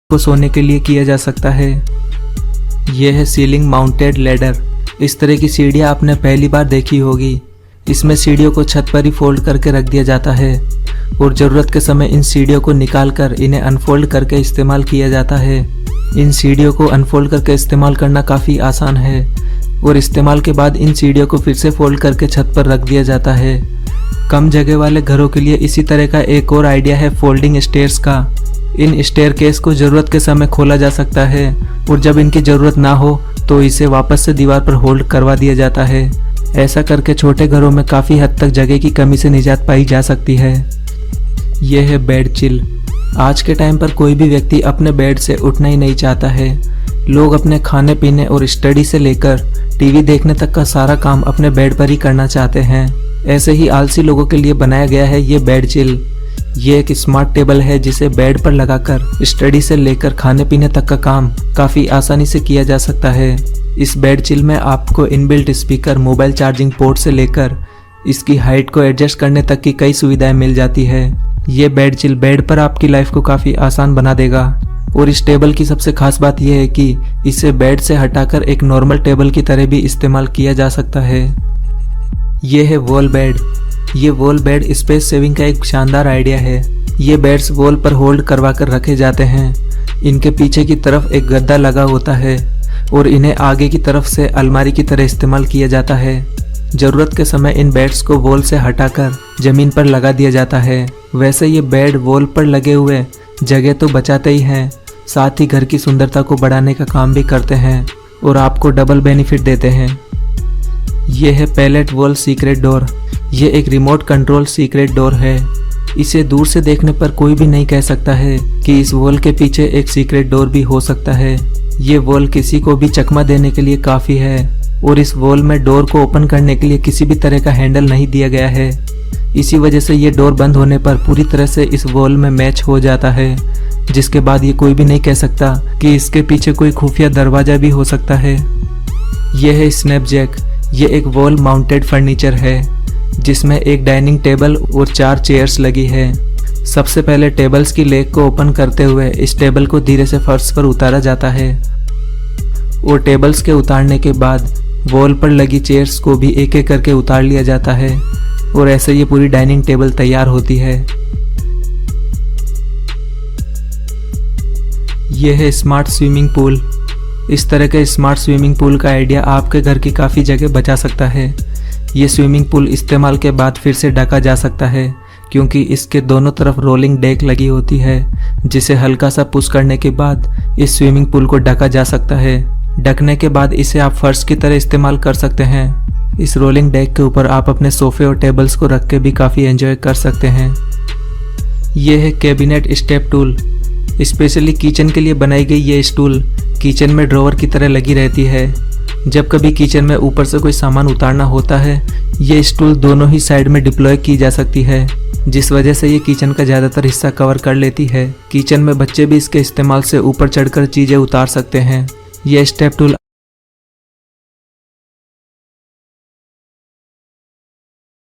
को सोने के लिए किया जा सकता है। यह है सीलिंग माउंटेड लैडर। इस तरह की सीढ़ियाँ आपने पहली बार देखी होगी। इसमें सीढ़ियों को छत पर ही फोल्ड करके रख दिया जाता है और ज़रूरत के समय इन सीढ़ियों को निकालकर इन्हें अनफोल्ड करके इस्तेमाल किया जाता है। इन सीढ़ियों को अनफोल्ड करके इस्तेमाल करना काफ़ी आसान है और इस्तेमाल के बाद इन सीढ़ियों को फिर से फोल्ड करके छत पर रख दिया जाता है। कम जगह वाले घरों के लिए इसी तरह का एक और आइडिया है फोल्डिंग स्टेयर्स का। इन स्टेयरकेस को ज़रूरत के समय खोला जा सकता है और जब इनकी ज़रूरत ना हो तो इसे वापस से दीवार पर होल्ड करवा दिया जाता है। ऐसा करके छोटे घरों में काफ़ी हद तक जगह की कमी से निजात पाई जा सकती है। यह है बेड चिल। आज के टाइम पर कोई भी व्यक्ति अपने बेड से उठना ही नहीं चाहता है। लोग अपने खाने पीने और स्टडी से लेकर टीवी देखने तक का सारा काम अपने बेड पर ही करना चाहते हैं। ऐसे ही आलसी लोगों के लिए बनाया गया है ये बेड चिल। ये एक स्मार्ट टेबल है जिसे बेड पर लगाकर स्टडी से लेकर खाने पीने तक का काम काफ़ी आसानी से किया जा सकता है। इस बेड चिल में आपको inbuilt speaker, mobile charging port से लेकर इसकी हाइट को एडजस्ट करने तक की कई सुविधाएं मिल जाती है। ये बेड चिल बेड पर आपकी लाइफ को काफ़ी आसान बना देगा। और इस टेबल की सबसे खास बात यह है कि इसे बेड से हटाकर एक नॉर्मल टेबल की तरह भी इस्तेमाल किया जा सकता है। यह है वॉल बेड। ये वॉल बेड स्पेस सेविंग का एक शानदार आइडिया है। ये बेड्स वॉल पर होल्ड करवा कर रखे जाते हैं। इनके पीछे की तरफ एक गद्दा लगा होता है और इन्हें आगे की तरफ से अलमारी की तरह इस्तेमाल किया जाता है। ज़रूरत के समय इन बेड्स को वॉल से हटाकर ज़मीन पर लगा दिया जाता है। वैसे ये बेड वॉल पर लगे हुए जगह तो बचाते ही हैं, साथ ही घर की सुंदरता को बढ़ाने का काम भी करते हैं और आपको डबल बेनिफिट देते हैं। ये है पैलेट वॉल सीक्रेट डोर। ये एक रिमोट कंट्रोल सीक्रेट डोर है। इसे दूर से देखने पर कोई भी नहीं कह सकता है कि इस वॉल के पीछे एक सीक्रेट डोर भी हो सकता है। ये वॉल किसी को भी चकमा देने के लिए काफ़ी है और इस वॉल में डोर को ओपन करने के लिए किसी भी तरह का हैंडल नहीं दिया गया है। इसी वजह से ये डोर बंद होने पर पूरी तरह से इस वॉल में मैच हो जाता है, जिसके बाद ये कोई भी नहीं कह सकता कि इसके पीछे कोई खुफिया दरवाज़ा भी हो सकता है। यह है स्नैपजैक। ये एक वॉल माउंटेड फर्नीचर है जिसमें एक डाइनिंग टेबल और 4 चेयर्स लगी है। सबसे पहले टेबल्स की लेग को ओपन करते हुए इस टेबल को धीरे से फर्श पर उतारा जाता है और टेबल्स के उतारने के बाद वॉल पर लगी चेयर्स को भी एक एक करके उतार लिया जाता है और ऐसे ये पूरी डाइनिंग टेबल तैयार होती है। यह है स्मार्ट स्विमिंग पूल। इस तरह के स्मार्ट स्विमिंग पूल का आइडिया आपके घर की काफ़ी जगह बचा सकता है। ये स्विमिंग पूल इस्तेमाल के बाद फिर से ढका जा सकता है क्योंकि इसके दोनों तरफ रोलिंग डेक लगी होती है, जिसे हल्का सा पुश करने के बाद इस स्विमिंग पूल को ढका जा सकता है। ढकने के बाद इसे आप फर्श की तरह इस्तेमाल कर सकते हैं। इस रोलिंग डेक के ऊपर आप अपने सोफे और टेबल्स को रख के भी काफ़ी एंजॉय कर सकते हैं। यह है cabinet step tool. Specially kitchen के लिए बनाई गई ये स्टूल किचन में ड्रॉवर की तरह लगी रहती है। जब कभी किचन में ऊपर से कोई सामान उतारना होता है, ये स्टूल दोनों ही साइड में डिप्लॉय की जा सकती है, जिस वजह से ये किचन का ज़्यादातर हिस्सा कवर कर लेती है। किचन में बच्चे भी इसके इस्तेमाल से ऊपर चढ़कर चीज़ें उतार सकते हैं। यह स्टेप टूल